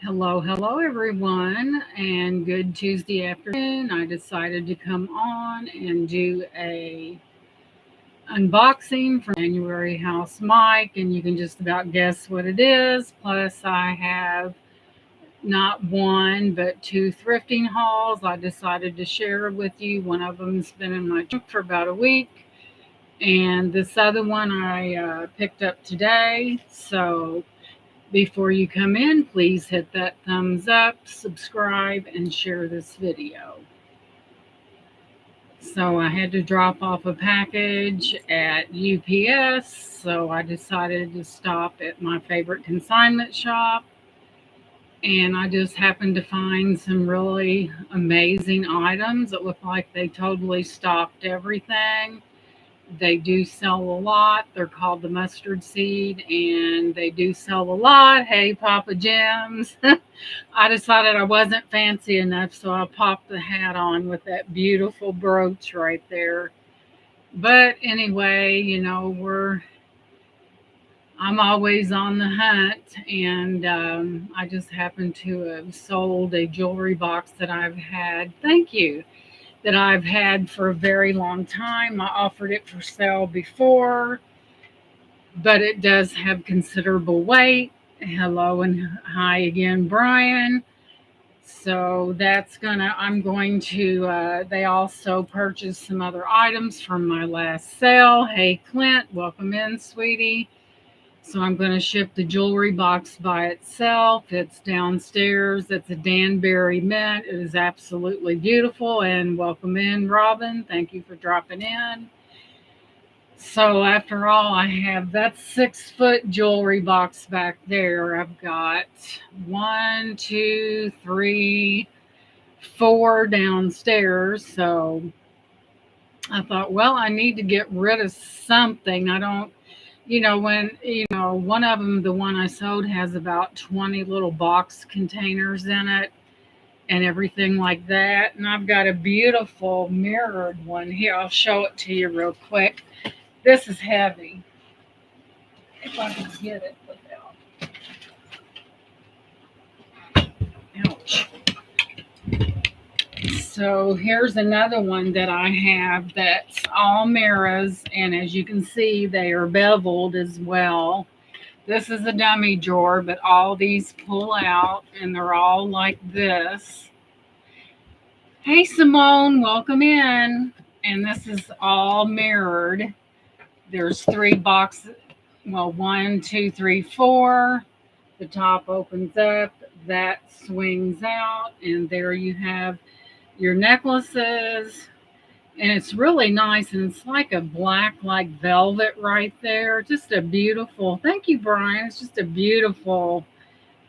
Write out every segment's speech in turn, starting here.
Hello, everyone, and good Tuesday afternoon. I decided to come on and do a unboxing from January House Mike, and you can just about guess what it is. Plus, I have not one but two thrifting hauls I decided to share with you. One of them's been in my trunk for about a week, and this other one I picked up today. So before you come in, please hit that thumbs up, subscribe, and share this video. So I had to drop off a package at UPS, so I decided to stop at my favorite consignment shop. And I just happened to find some really amazing items. It looked like they totally stocked everything. They do sell a lot. They're called the mustard seed, and they do sell a lot. Hey, Papa Jim's. I decided I wasn't fancy enough, so I popped the hat on with that beautiful brooch right there. But anyway, I'm always on the hunt, and I just happened to have sold a jewelry box that I've had. Thank you, that I've had for a very long time. I offered it for sale before, but it does have considerable weight. Hello and hi again, Brian. So I'm going to, they also purchased some other items from my last sale. Hey, Clint, welcome in, sweetie. So I'm going to ship the jewelry box by itself. It's downstairs. It's a Danbury mint. It is absolutely beautiful. And welcome in, Robin. Thank you for dropping in. So after all, I have that 6 foot jewelry box back there. I've got one, two, three, four downstairs. So I thought, well, I need to get rid of something. I don't, one of them, the one I sold, has about 20 little box containers in it and everything like that. And I've got a beautiful mirrored one here. I'll show it to you real quick. This is heavy. If I can get it without. Ouch. So here's another one that I have that's all mirrors, and as you can see, they are beveled as well. This is a dummy drawer, but all these pull out, and they're all like this. Hey, Simone, welcome in. And this is all mirrored. There's 3 boxes. Well, one, two, three, four. The top opens up, that swings out, and there you have your necklaces. And it's really nice, and it's like a black, like velvet right there. Just a beautiful, thank you, Brian. It's just a beautiful,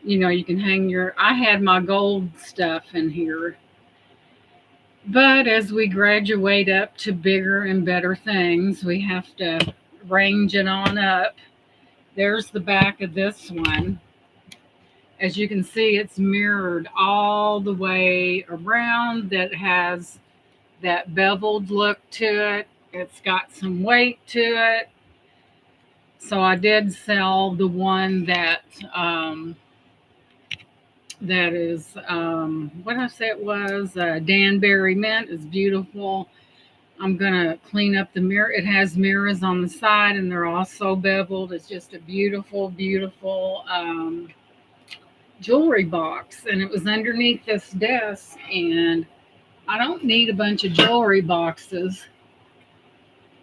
you can hang I had my gold stuff in here. But as we graduate up to bigger and better things, we have to range it on up. There's the back of this one. As you can see, it's mirrored all the way around. That has that beveled look to it. It's got some weight to it. So I did sell the one that is what did I say it was? Danbury mint. Is beautiful. I'm gonna clean up the mirror. It has mirrors on the side, and they're also beveled. It's just a beautiful, beautiful jewelry box, and it was underneath this desk, and I don't need a bunch of jewelry boxes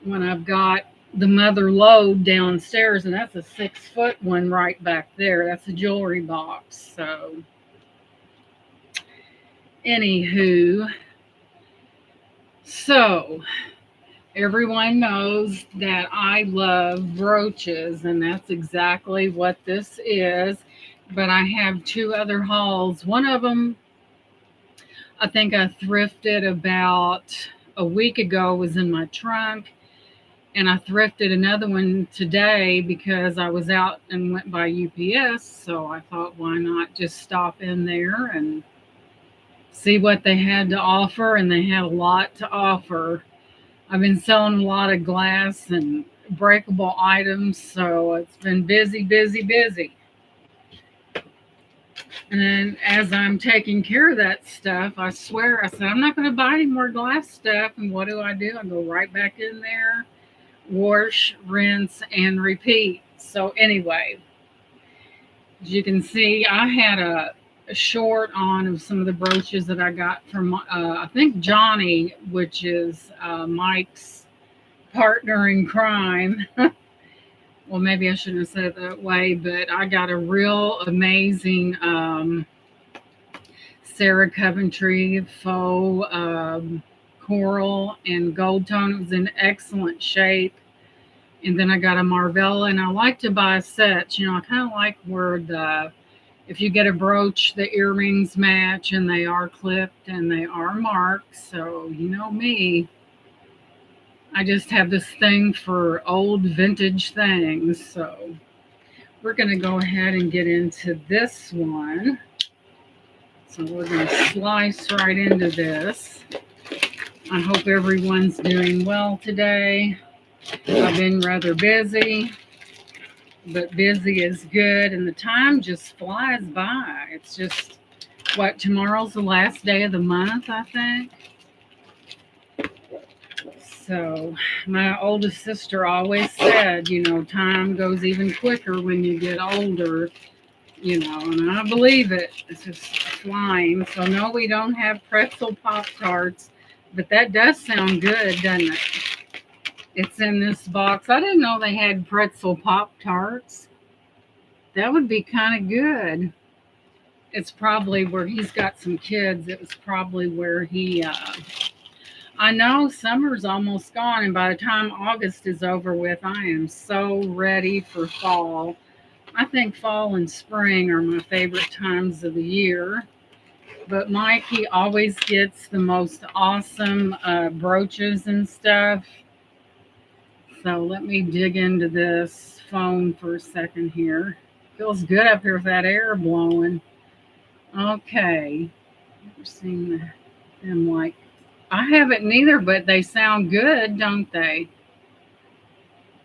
when I've got the mother lode downstairs, and that's a 6 foot one right back there. That's a jewelry box. So anywho, so everyone knows that I love brooches, and that's exactly what this is. But I have 2 other hauls. One of them, I think I thrifted about a week ago, was in my trunk. And I thrifted another one today because I was out and went by UPS. So I thought, why not just stop in there and see what they had to offer. And they had a lot to offer. I've been selling a lot of glass and breakable items. So it's been busy, busy, busy. And then as I'm taking care of that stuff, I swear, I said, I'm not going to buy any more glass stuff. And what do? I go right back in there, wash, rinse, and repeat. So, anyway, as you can see, I had a short on of some of the brooches that I got from, I think, Johnny, which is Mike's partner in crime. Well, maybe I shouldn't have said it that way, but I got a real amazing Sarah Coventry faux coral and gold tone. It was in excellent shape. And then I got a Marvella, and I like to buy sets. I kind of like where if you get a brooch, the earrings match and they are clipped and they are marked. So, you know me, I just have this thing for old vintage things. So, we're going to go ahead and get into this one. So we're going to slice right into this. I hope everyone's doing well today. I've been rather busy, but busy is good, and the time just flies by. It's just, tomorrow's the last day of the month, I think. So my oldest sister always said, time goes even quicker when you get older. And I believe it. It's just flying. So, no, we don't have pretzel Pop Tarts, but that does sound good, doesn't it? It's in this box. I didn't know they had pretzel Pop Tarts. That would be kind of good. It's probably where he's got some kids. It was probably where I know summer's almost gone, and by the time August is over with, I am so ready for fall. I think fall and spring are my favorite times of the year. But Mike, he always gets the most awesome brooches and stuff. So let me dig into this phone for a second here. Feels good up here with that air blowing. Okay. Never seen them like. I haven't neither, but they sound good, don't they?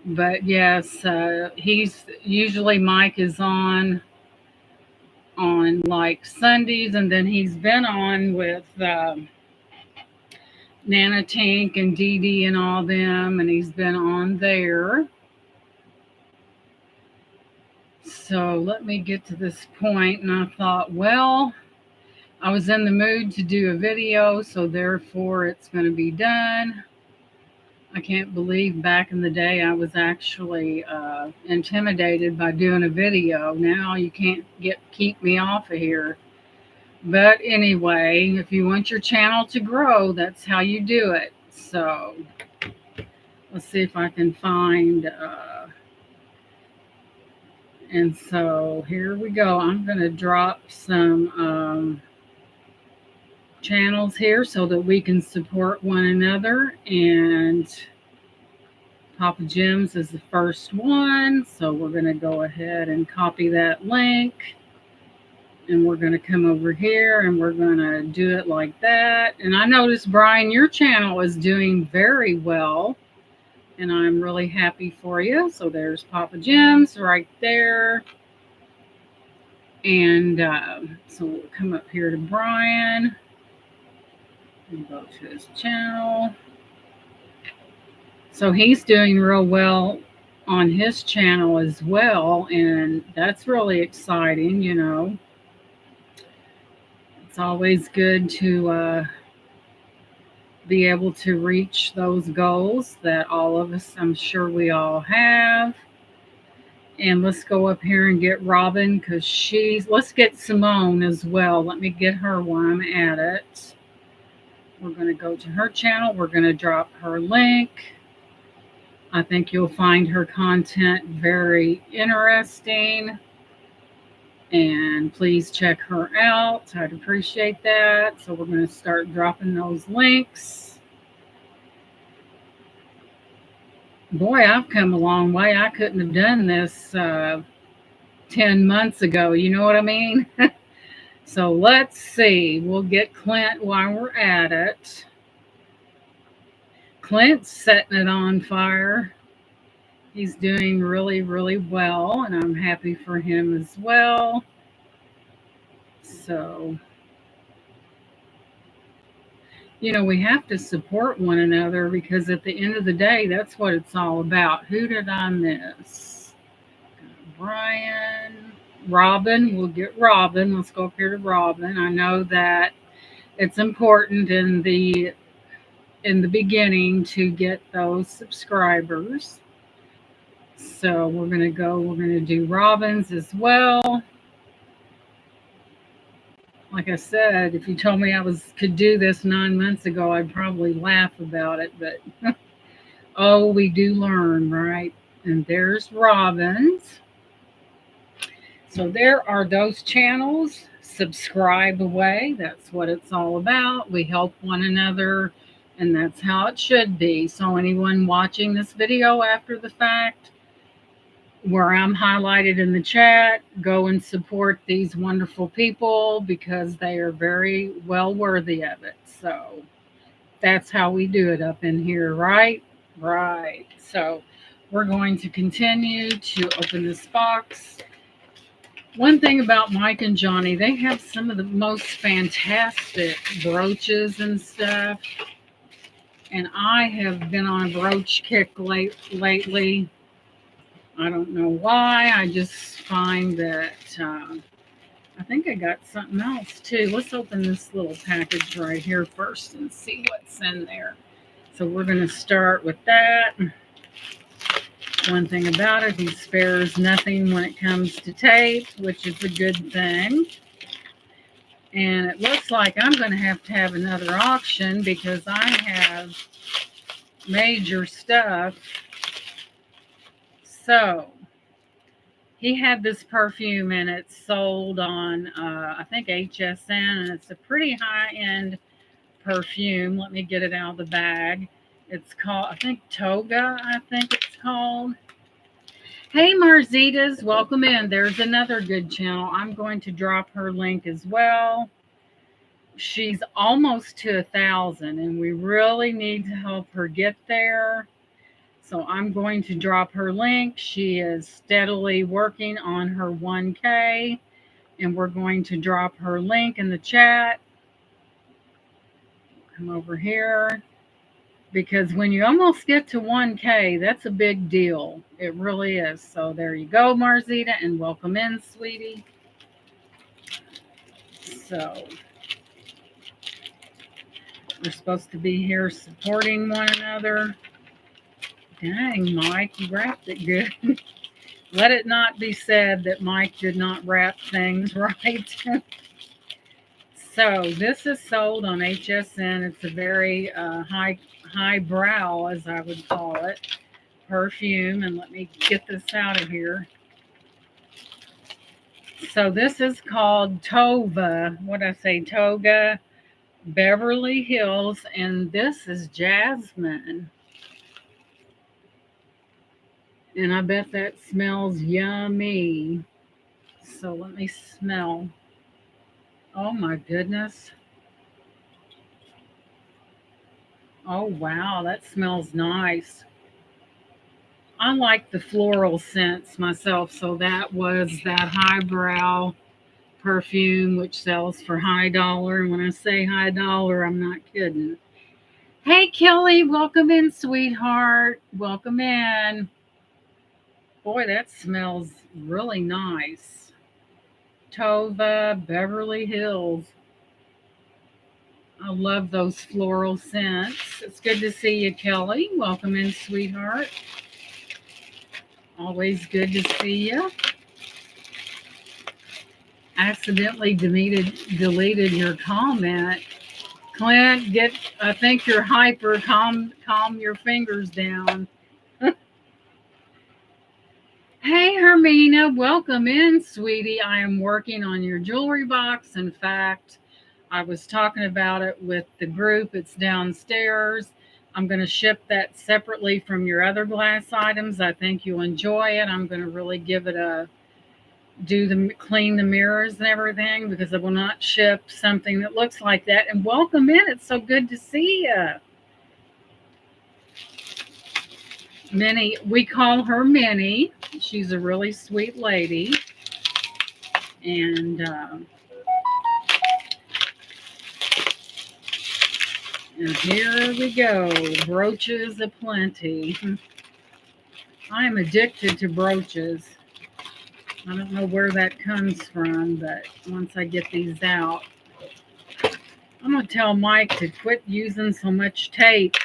But yes, he's usually Mike is on like Sundays, and then he's been on with Nana Tank and Dee Dee and all them, and he's been on there. So let me get to this point, and I thought, well, I was in the mood to do a video, so therefore it's going to be done. I can't believe back in the day I was actually intimidated by doing a video. Now you can't keep me off of here. But anyway, if you want your channel to grow, that's how you do it. So let's see if I can find. And so here we go. I'm going to drop some channels here so that we can support one another. And Papa Jim's is the first one. So we're going to go ahead and copy that link. And we're going to come over here and we're going to do it like that. And I noticed, Brian, your channel is doing very well. And I'm really happy for you. So there's Papa Jim's right there. And so we'll come up here to Brian and go to his channel. So he's doing real well on his channel as well. And that's really exciting, It's always good to be able to reach those goals that all of us, I'm sure we all have. And let's go up here and get Robin, because let's get Simone as well. Let me get her while I'm at it. We're going to go to her channel. We're going to drop her link. I think you'll find her content very interesting. And please check her out. I'd appreciate that. So we're going to start dropping those links. Boy, I've come a long way. I couldn't have done this 10 months ago. You know what I mean? So let's see. We'll get Clint while we're at it. Clint's setting it on fire. He's doing really, really well, and I'm happy for him as well. So, we have to support one another because at the end of the day, that's what it's all about. Who did I miss? Brian. Robin. We'll get Robin. Let's go up here to Robin. I know that it's important in the beginning to get those subscribers. So we're gonna do Robin's as well. Like I said, if you told me could do this 9 months ago, I'd probably laugh about it, but oh, we do learn, right? And there's Robin's. So there are those channels. Subscribe away. That's what it's all about. We help one another, and that's how it should be. So anyone watching this video after the fact, where I'm highlighted in the chat, go and support these wonderful people because they are very well worthy of it. So that's how we do it up in here, right? Right. So we're going to continue to open this box. One thing about Mike and Johnny, they have some of the most fantastic brooches and stuff. And I have been on a brooch kick lately. I don't know why. I just find that I think I got something else too. Let's open this little package right here first and see what's in there. So we're going to start with that. One thing about it, he spares nothing when it comes to tape, which is a good thing. And it looks like I'm going to have another auction because I have major stuff. So he had this perfume and it's sold on, I think, HSN, and it's a pretty high-end perfume. Let me get it out of the bag. It's called, I think, Toga, I think it's called. Hey, Marzitas, welcome in. There's another good channel. I'm going to drop her link as well. She's almost to 1,000, and we really need to help her get there. So I'm going to drop her link. She is steadily working on her 1K, and we're going to drop her link in the chat. Come over here. Because when you almost get to 1K, that's a big deal. It really is. So there you go, Marzita, and welcome in, sweetie. So we're supposed to be here supporting one another. Dang, Mike, you wrapped it good. Let it not be said that Mike did not wrap things right. So this is sold on HSN. It's a very high brow, as I would call it, perfume. And let me get this out of here. So this is called Toga Beverly Hills, and this is jasmine. And I bet that smells yummy. So let me smell. Oh my goodness. Oh wow, that smells nice. I like the floral scents myself, so that was that highbrow perfume which sells for high dollar. And when I say high dollar, I'm not kidding. Hey Kelly, welcome in, sweetheart. Welcome in. Boy, that smells really nice. Tova, Beverly Hills. I love those floral scents. It's good to see you, Kelly. Welcome in, sweetheart. Always good to see you. Accidentally deleted your comment. Clint, I think you're hyper. Calm your fingers down. Hey, Hermina, welcome in, sweetie. I am working on your jewelry box. In fact, I was talking about it with the group. It's downstairs. I'm going to ship that separately from your other glass items. I think you'll enjoy it. I'm going to really give it clean the mirrors and everything, because I will not ship something that looks like that. And welcome in. It's so good to see you. Minnie, we call her Minnie. She's a really sweet lady. And And here we go, brooches aplenty. I am addicted to brooches. I don't know where that comes from, but once I get these out, I'm going to tell Mike to quit using so much tape.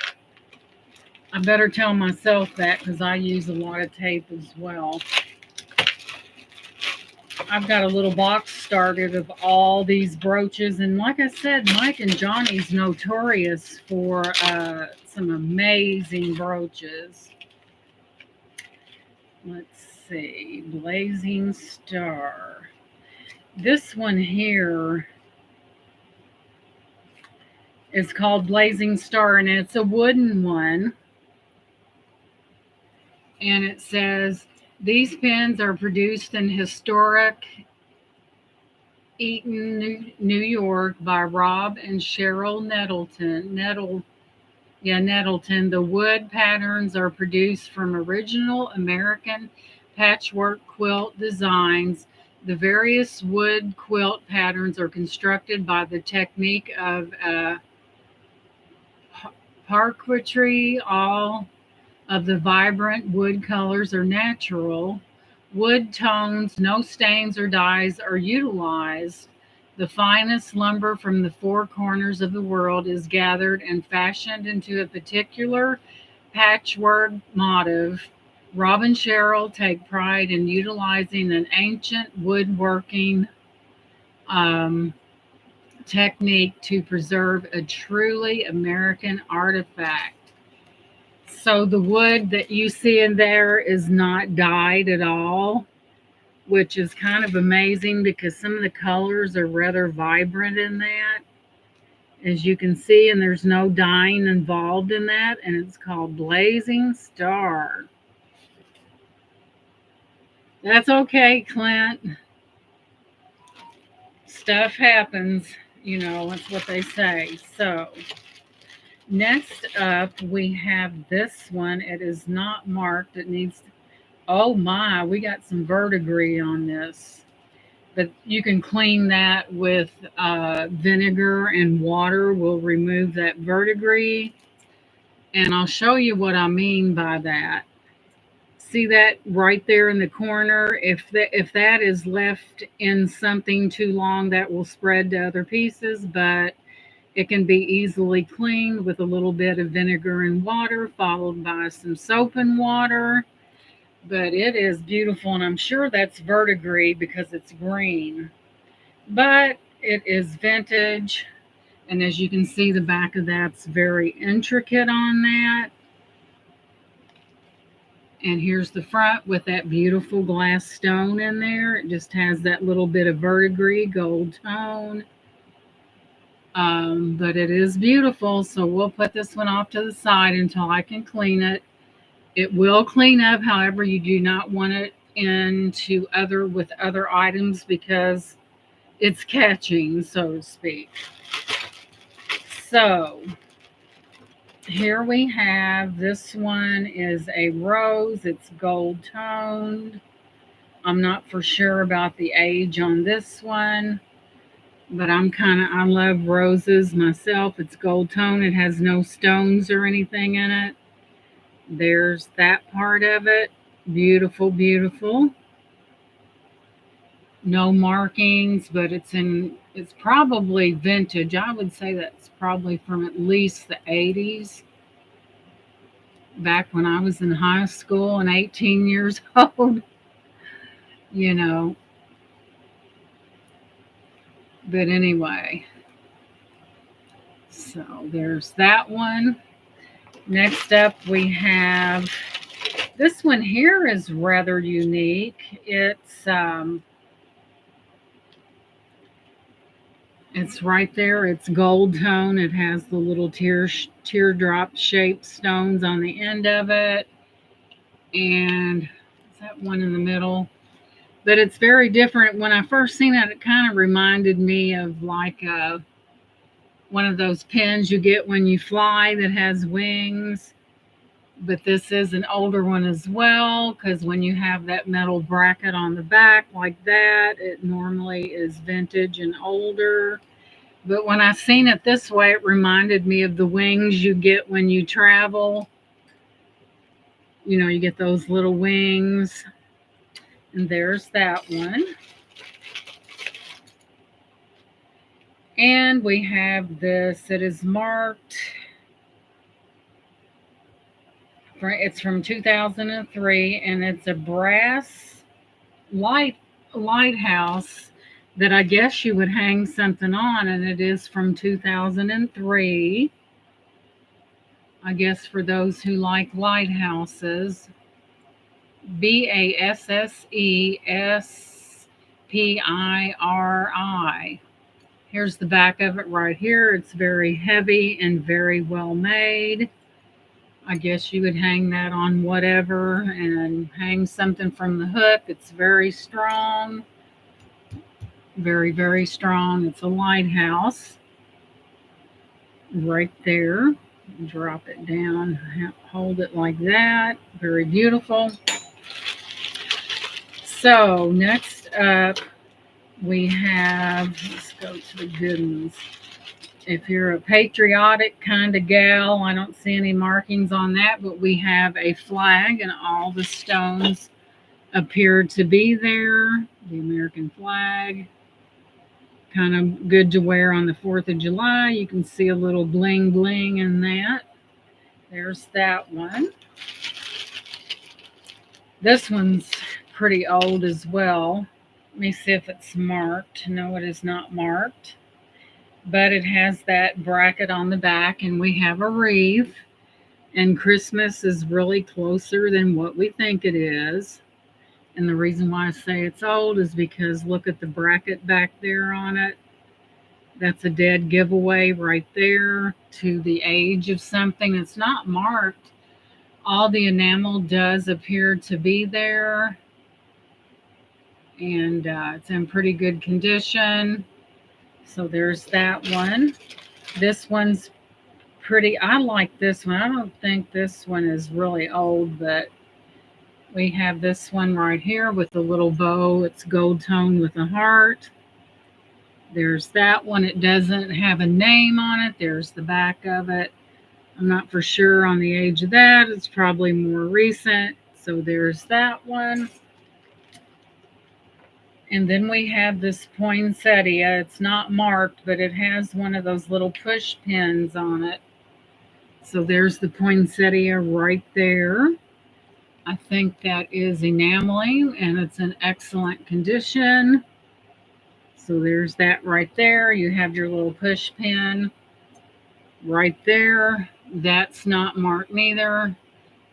I better tell myself that because I use a lot of tape as well. I've got a little box started of all these brooches. And like I said, Mike and Johnny's notorious for some amazing brooches. Let's see, Blazing Star. This one here is called Blazing Star, and it's a wooden one. And it says, these pins are produced in historic Eaton, New York by Rob and Cheryl Nettleton. Nettleton. The wood patterns are produced from original American patchwork quilt designs. The various wood quilt patterns are constructed by the technique of parquetry. All of the vibrant wood colors are natural. Wood tones, no stains or dyes are utilized. The finest lumber from the four corners of the world is gathered and fashioned into a particular patchwork motif. Rob and Cheryl take pride in utilizing an ancient woodworking technique to preserve a truly American artifact. So the wood that you see in there is not dyed at all, which is kind of amazing because some of the colors are rather vibrant in that, as you can see, and there's no dyeing involved in that, and it's called Blazing Star. That's okay, Clint. Stuff happens, that's what they say. So next up, we have this one. It is not marked. It needs to, oh my, we got some verdigris on this. But you can clean that with vinegar and water. Will remove that verdigris. And I'll show you what I mean by that. See that right there in the corner? If that is left in something too long, that will spread to other pieces, but it can be easily cleaned with a little bit of vinegar and water, followed by some soap and water. But it is beautiful, and I'm sure that's verdigris because it's green. But it is vintage, and as you can see, the back of that's very intricate on that. And here's the front with that beautiful glass stone in there. It just has that little bit of verdigris, gold tone. But it is beautiful, so we'll put this one off to the side until I can clean it. It will clean up, however, you do not want it into with other items because it's catching, so to speak. So here we have, this one is a rose. It's gold toned. I'm not for sure about the age on this one, but I love roses myself. It's gold tone. It has no stones or anything in it. There's that part of it. Beautiful, beautiful. No markings, but it's probably vintage. I would say that's probably from at least the 80s. Back when I was in high school and 18 years old, But anyway, so there's that one. Next up, we have this one here is rather unique. It's right there. It's gold tone. It has the little teardrop shaped stones on the end of it. And is that one in the middle? But it's very different. When I first seen it, it kind of reminded me of like one of those pins you get when you fly that has wings. But this is an older one as well, because when you have that metal bracket on the back like that, it normally is vintage and older. But when I seen it this way, it reminded me of the wings you get when you travel. You know, you get those little wings. And there's that one. And we have this. It is marked. It's from 2003, and it's a brass lighthouse that I guess you would hang something on, and it is from 2003. I guess for those who like lighthouses. Bassespiri. Here's the back of it right here. It's very heavy and very well made. I guess you would hang that on whatever and hang something from the hook. It's very strong. Very, very strong. It's a lighthouse right there. Drop it down. Hold it like that. Very beautiful. So next up, we have, let's go to the good ones. If you're a patriotic kind of gal, I don't see any markings on that, but we have a flag and all the stones appear to be there. The American flag. Kind of good to wear on the 4th of July. You can see a little bling bling in that. There's that one. This one's pretty old as well. Let me see if it's marked. No, it is not marked. But it has that bracket on the back, and we have a wreath. And Christmas is really closer than what we think it is. And the reason why I say it's old is because look at the bracket back there on it. That's a dead giveaway right there to the age of something. It's not marked. All the enamel does appear to be there. And it's in pretty good condition. So there's that one. This one's pretty. I like this one. I don't think this one is really old, but we have this one right here with the little bow. It's gold tone with a heart. There's that one. It doesn't have a name on it. There's the back of it. I'm not for sure on the age of that. It's probably more recent. So there's that one. And then we have this poinsettia. It's not marked, but it has one of those little push pins on it. So there's the poinsettia right there. I think that is enameling, and it's in excellent condition. So there's that right there. You have your little push pin right there. That's not marked neither.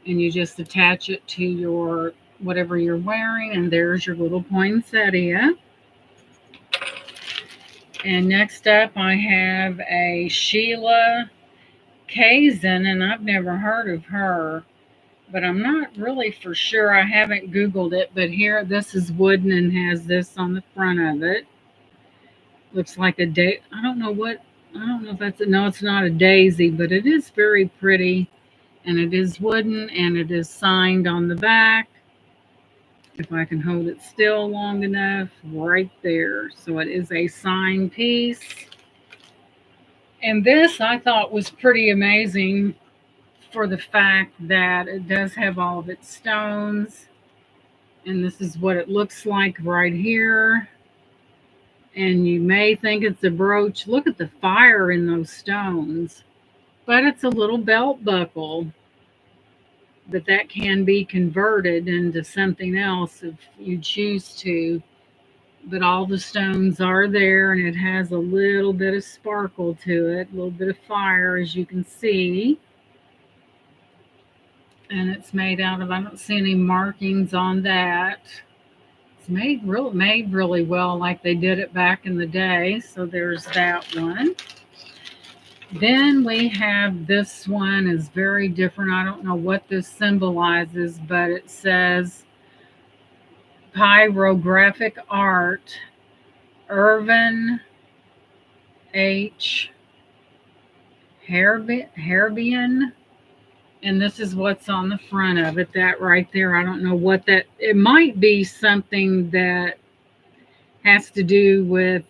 And you just attach it to your whatever you're wearing, and there's your little poinsettia. And next up, I have a Sheila Kazan, and I've never heard of her, but I'm not really for sure. I haven't Googled it, but here, this is wooden and has this on the front of it. Looks like a day. I don't know if that's no, it's not a daisy, but it is very pretty, and it is wooden, and it is signed on the back. If I can hold it still long enough, right there. So it is a signed piece. And this I thought was pretty amazing for the fact that it does have all of its stones. And this is what it looks like right here. And you may think it's a brooch. Look at the fire in those stones. But it's a little belt buckle. But that can be converted into something else if you choose to. But all the stones are there, and it has a little bit of sparkle to it, a little bit of fire, as you can see. And it's made out of, I don't see any markings on that. It's made really well, like they did it back in the day. So there's that one. Then we have this one is very different. I don't know what this symbolizes, but it says Pyrographic Art, Irvin H. Herbian. And this is what's on the front of it, that right there. I don't know what that, it might be something that Has to do with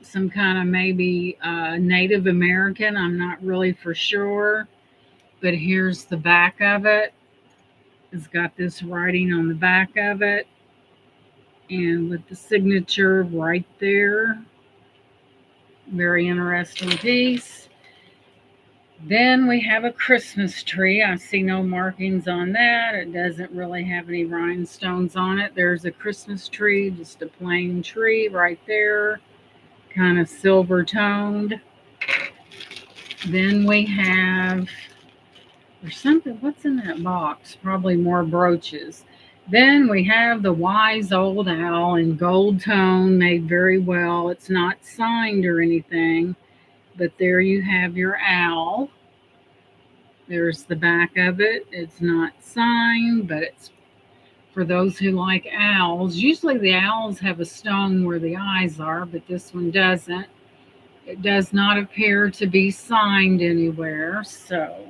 some kind of maybe Native American. I'm not really for sure. But here's the back of it. It's got this writing on the back of it. And with the signature right there. Very interesting piece. Then we have a Christmas tree. I see no markings on that. It doesn't really have any rhinestones on it. There's a Christmas tree, just a plain tree right there, kind of silver toned. Then we have, there's something, what's in that box? Probably more brooches. Then we have the wise old owl in gold tone, made very well. It's not signed or anything, but there you have your owl. There's the back of it. It's not signed, but it's for those who like owls. Usually the owls have a stone where the eyes are, but this one doesn't. It does not appear to be signed anywhere. So,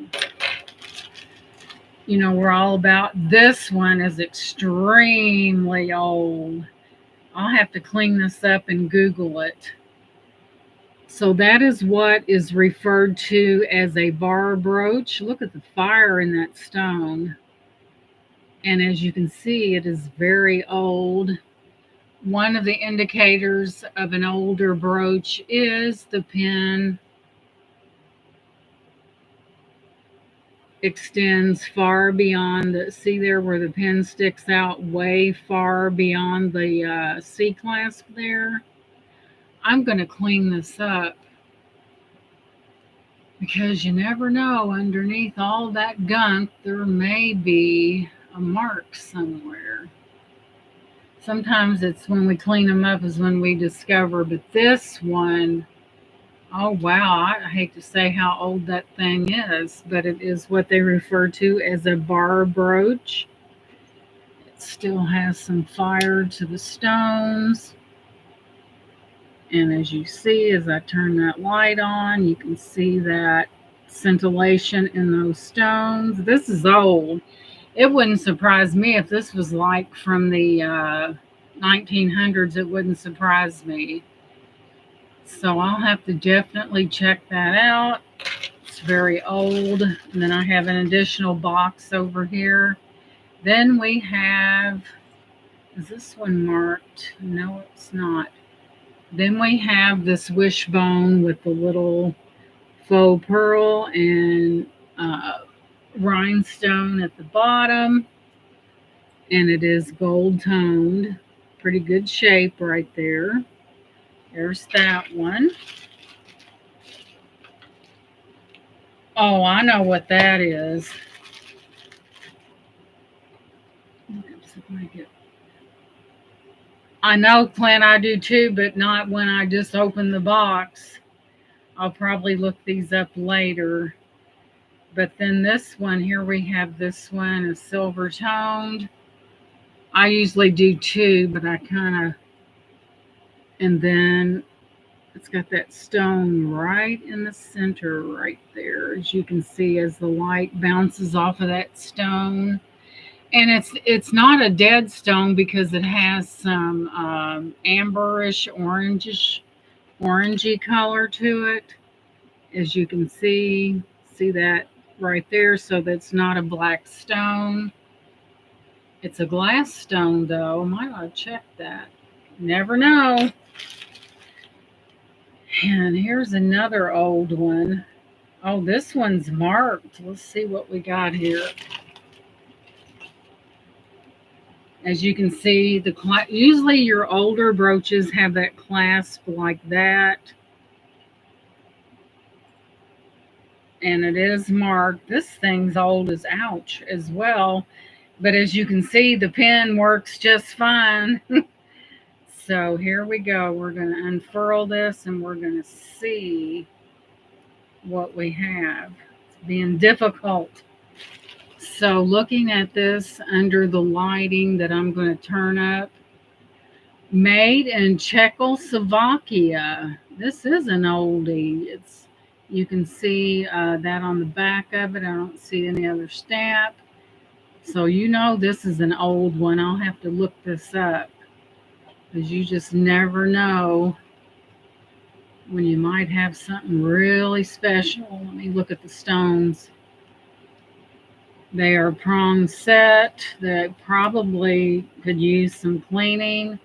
we're all about this one is extremely old. I'll have to clean this up and Google it. So that is what is referred to as a bar brooch. Look at the fire in that stone. And as you can see, it is very old. One of the indicators of an older brooch is the pin extends far beyond see there where the pin sticks out way far beyond the C-clasp there. I'm going to clean this up because you never know, underneath all that gunk, there may be a mark somewhere. Sometimes it's when we clean them up is when we discover, but this one, oh wow, I hate to say how old that thing is, but it is what they refer to as a bar brooch. It still has some fire to the stones. And as you see, as I turn that light on, you can see that scintillation in those stones. This is old. It wouldn't surprise me if this was like from the 1900s. It wouldn't surprise me. So I'll have to definitely check that out. It's very old. And then I have an additional box over here. Then we have, is this one marked? No, it's not. Then we have this wishbone with the little faux pearl and rhinestone at the bottom. And it is gold toned. Pretty good shape right there. There's that one. Oh, I know what that is. I know, Clint, I do too, but not when I just open the box. I'll probably look these up later. But then this one, here we have this one, is silver toned. I usually do two, but I kind of, and then it's got that stone right in the center right there, as you can see, as the light bounces off of that stone. And it's not a dead stone because it has some amberish, orangey color to it. As you can see that right there. So that's not a black stone. It's a glass stone, though. Might I check that? Never know. And here's another old one. Oh, this one's marked. Let's see what we got here. As you can see, usually your older brooches have that clasp like that. And it is marked. This thing's old as ouch as well. But as you can see, the pin works just fine. So here we go. We're going to unfurl this and we're going to see what we have. It's being difficult. So looking at this under the lighting that I'm going to turn up, made in Czechoslovakia. This is an oldie. You can see that on the back of it. I don't see any other stamp. So this is an old one. I'll have to look this up. because you just never know when you might have something really special. Let me look at the stones. They are prong set that probably could use some cleaning,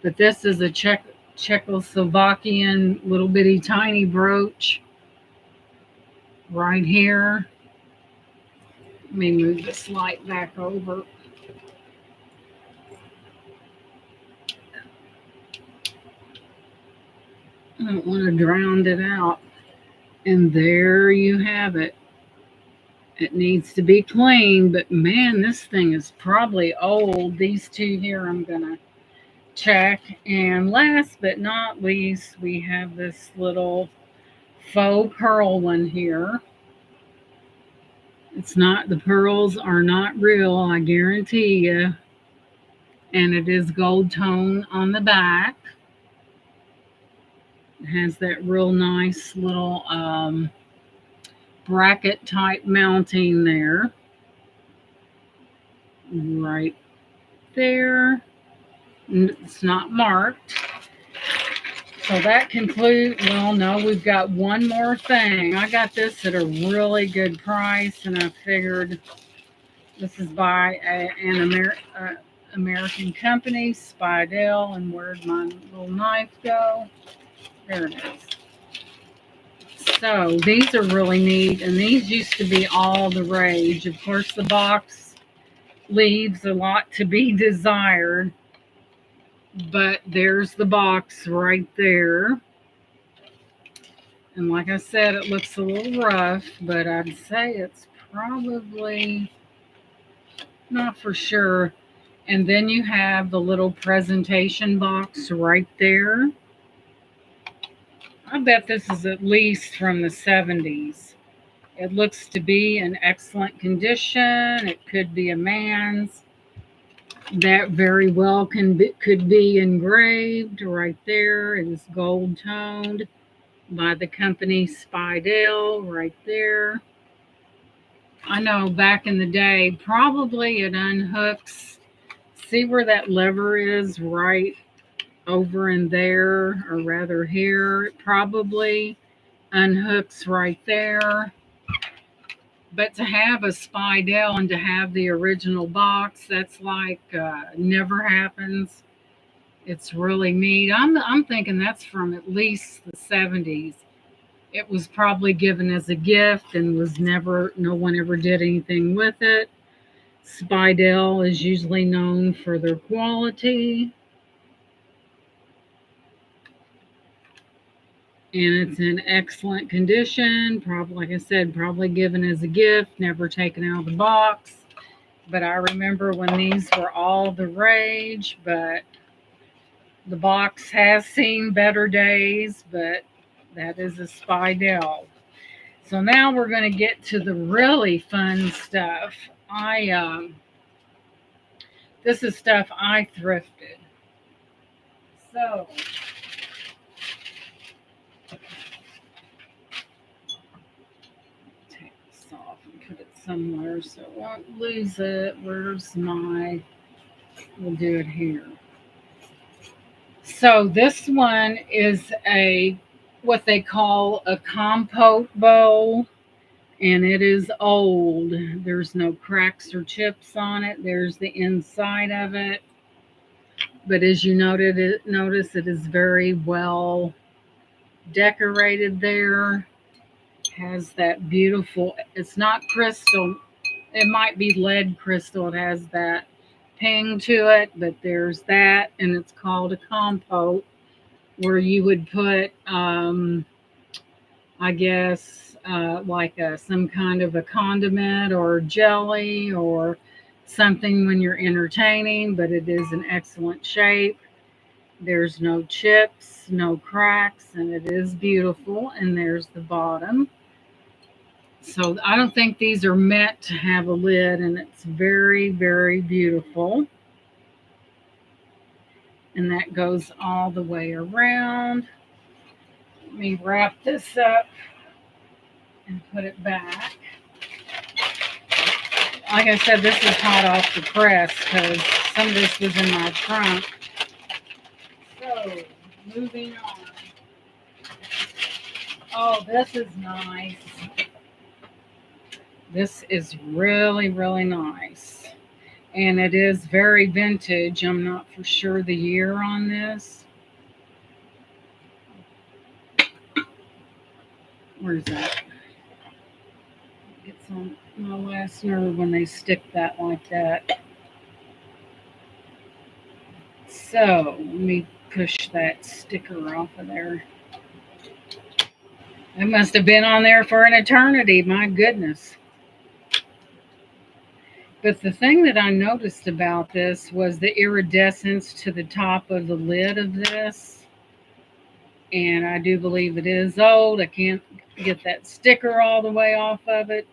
but this is a Czechoslovakian little bitty tiny brooch right here. Let me move this light back over. I don't want to drown it out. And there you have it. It needs to be cleaned, but man, this thing is probably old. These two here I'm going to check. And last but not least, we have this little faux pearl one here. It's not, the pearls are not real, I guarantee you. And it is gold tone on the back. It has that real nice little bracket type mounting there. Right there. It's not marked. So that concludes, well, no, we've got one more thing. I got this at a really good price, and I figured this is by an American company, Spidell. And where'd my little knife go? There it is. So these are really neat, and these used to be all the rage. Of course, the box leaves a lot to be desired, but there's the box right there. And like I said, it looks a little rough, but I'd say it's probably not for sure. And then you have the little presentation box right there. I bet this is at least from the 70s. It looks to be in excellent condition. It could be a man's. That very well could be engraved right there. It is gold toned by the company Spidell right there. I know back in the day, probably it unhooks. See where that lever is right over in there, or rather here? It probably unhooks right there. But to have a Spidell and to have the original box, that's like never happens. It's really neat. I'm thinking that's from at least the 70s. It was probably given as a gift and was never, no one ever did anything with it. Spidell is usually known for their quality. And it's in excellent condition. Probably, like I said, probably given as a gift, never taken out of the box. But I remember when these were all the rage, but the box has seen better days, but that is a Spidell. So now we're going to get to the really fun stuff. This is stuff I thrifted. So take this off and put it somewhere so it won't lose it. Where's my, we'll do it here. So this one is what they call a compote bowl, and it is old. There's no cracks or chips on it. There's the inside of it. But as you notice it is very well decorated there. Has that beautiful, it's not crystal. It might be lead crystal. It has that ping to it, but there's that, and it's called a compote, where you would put, I guess, like some kind of a condiment or jelly or something when you're entertaining, but it is in excellent shape. There's no chips, no cracks, and it is beautiful. And there's the bottom. So I don't think these are meant to have a lid, and it's very, very beautiful. And that goes all the way around. Let me wrap this up and put it back. Like I said, this is hot off the press because some of this was in my trunk. So, moving on. Oh, this is nice. This is really, really nice. And it is very vintage. I'm not for sure the year on this. Where's that? It's on my last nerve when they stick that like that. So, let me push that sticker off of there. It must have been on there for an eternity. My goodness. But the thing that I noticed about this was the iridescence to the top of the lid of this. And I do believe it is old. I can't get that sticker all the way off of it.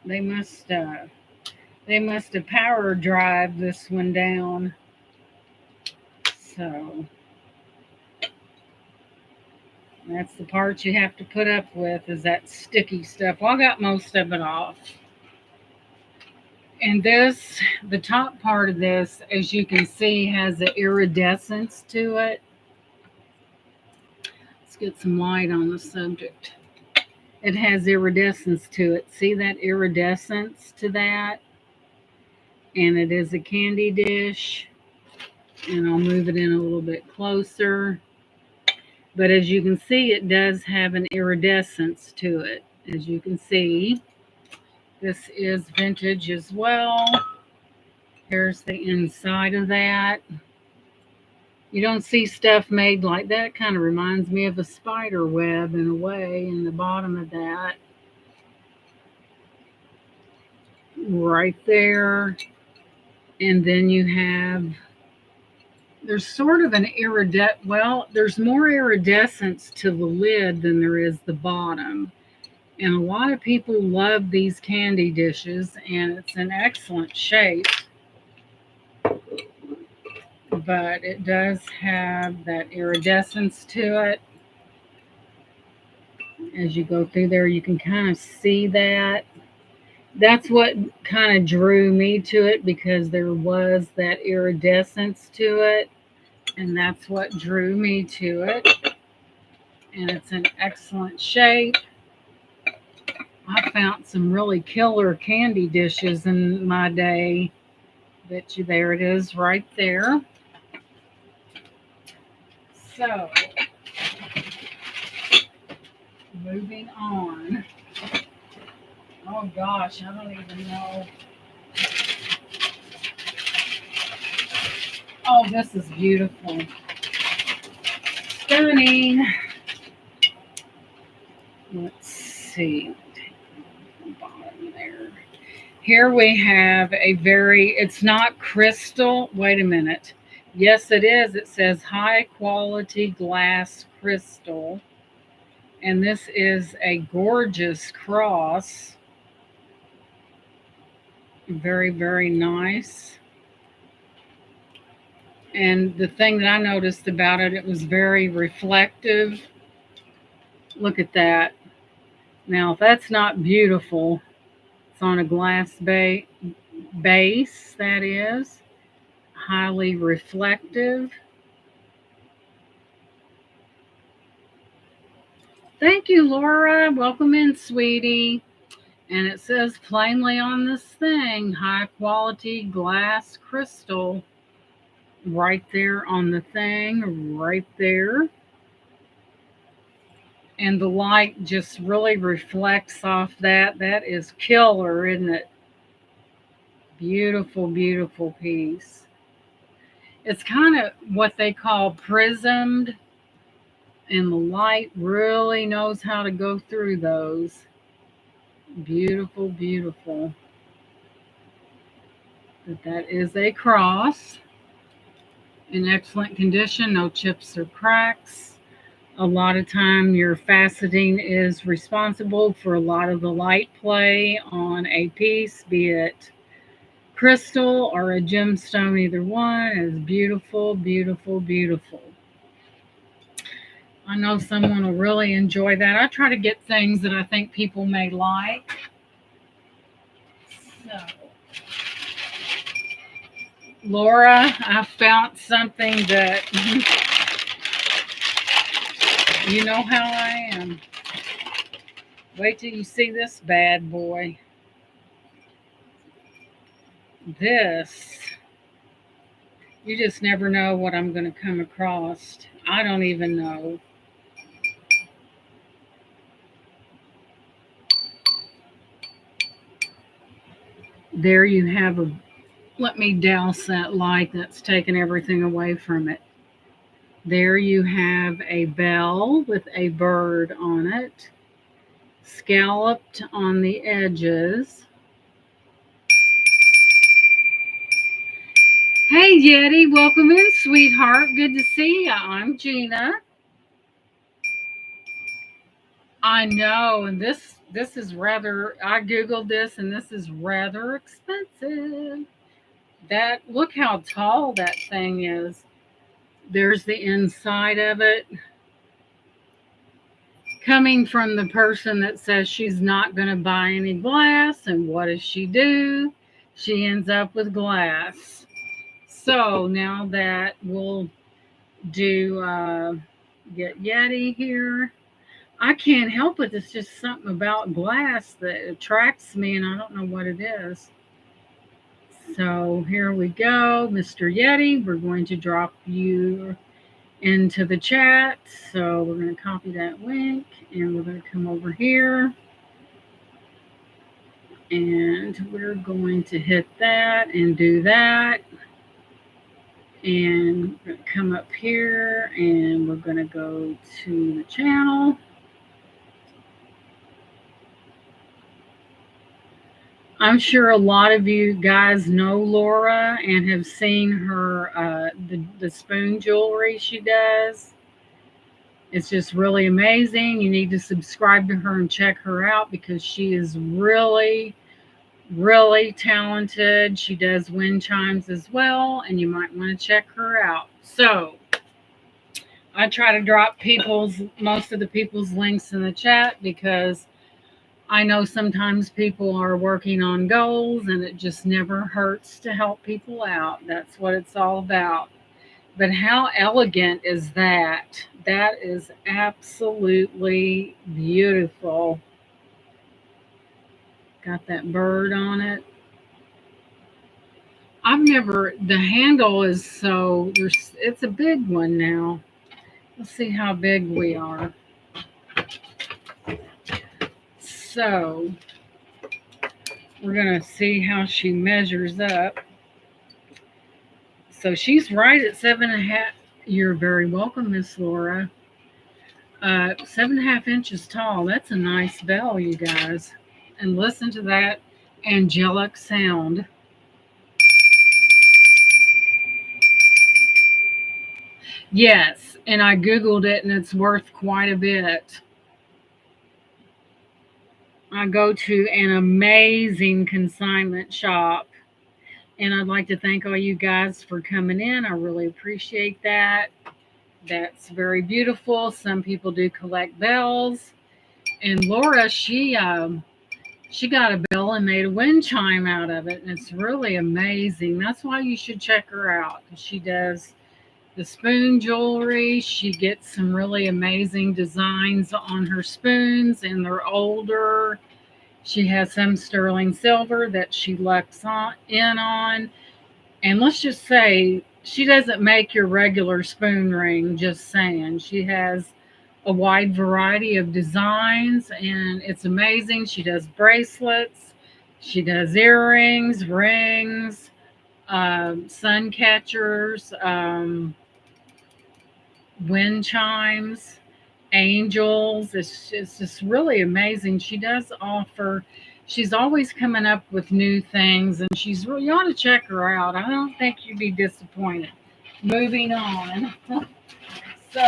They must have power drive this one down. So that's the part you have to put up with, is that sticky stuff. Well, I got most of it off. And this, the top part of this, as you can see, has the iridescence to it. Let's get some light on the subject. It has iridescence to it. See that iridescence to that? And it is a candy dish. And I'll move it in a little bit closer. But as you can see, it does have an iridescence to it. As you can see, this is vintage as well. Here's the inside of that. You don't see stuff made like that. It kind of reminds me of a spider web in a way in the bottom of that. Right there. And then you have, there's sort of an there's more iridescence to the lid than there is the bottom. And a lot of people love these candy dishes, and it's an excellent shape. But it does have that iridescence to it. As you go through there, you can kind of see that. That's what kind of drew me to it, because there was that iridescence to it. And that's what drew me to it. And it's an excellent shape. I found some really killer candy dishes in my day. Bet you there it is right there. So, moving on. Oh gosh, I don't even know. Oh, this is beautiful. Stunning. Let's see. Bottom there. Here we have a it's not crystal. Wait a minute. Yes, it is. It says high quality glass crystal. And this is a gorgeous cross. Very, very nice. And the thing that I noticed about it, it was very reflective. Look at that. Now, if that's not beautiful, it's on a glass base, that is. Highly reflective. Thank you, Laura. Welcome in, sweetie. And it says plainly on this thing, high quality glass crystal. Right there on the thing, right there. And the light just really reflects off that. That is killer, isn't it? Beautiful, beautiful piece. It's kind of what they call prismed, and the light really knows how to go through those. Beautiful, beautiful. But that is a cross. In excellent condition, no chips or cracks. A lot of time your faceting is responsible for a lot of the light play on a piece, be it crystal or a gemstone. Either one is beautiful, beautiful, beautiful. I know someone will really enjoy that. I try to get things that I think people may like. So, Laura, I found something that you know how I am. Wait till you see this bad boy. This, you just never know what I'm going to come across. I don't even know. There you have a, let me douse that light that's taken everything away from it. There you have a bell with a bird on it, scalloped on the edges. Hey Yeti, welcome in, sweetheart. Good to see you. I'm Gina. I know, and this is rather. I googled this, and this is rather expensive. That look how tall that thing is. There's the inside of it. Coming from the person that says she's not going to buy any glass, and what does she do? She ends up with glass. So now that we'll do get Yeti here. I can't help it. It's just something about glass that attracts me, and I don't know what it is. So here we go, Mr. Yeti. We're going to drop you into the chat. So we're going to copy that link, and we're going to come over here. And we're going to hit that and do that. And we're going to come up here, and we're going to go to the channel. I'm sure a lot of you guys know Laura and have seen her, the spoon jewelry she does. It's just really amazing. You need to subscribe to her and check her out because she is really, really talented. She does wind chimes as well, and you might want to check her out. So I try to drop most of the people's links in the chat because I know sometimes people are working on goals and it just never hurts to help people out. That's what it's all about. But how elegant is that? That is absolutely beautiful. Got that bird on it. The handle is it's a big one now. Let's see how big we are. So we're going to see how she measures up. So she's right at 7.5. You're very welcome, Miss Laura. 7.5 inches tall. That's a nice bell, you guys. And listen to that angelic sound. Yes, and I Googled it and it's worth quite a bit. I go to an amazing consignment shop. And I'd like to thank all you guys for coming in. I really appreciate that. That's very beautiful. Some people do collect bells. And Laura, she got a bell and made a wind chime out of it. And it's really amazing. That's why you should check her out. She does the spoon jewelry. She gets some really amazing designs on her spoons, and they're older. She has some sterling silver that she lucks on. And let's just say she doesn't make your regular spoon ring, just saying. She has a wide variety of designs, and it's amazing. She does bracelets. She does earrings, rings, sun catchers, wind chimes, angels. It's just really amazing. She does offer, she's always coming up with new things, and you ought to check her out. I don't think you'd be disappointed. Moving on. So,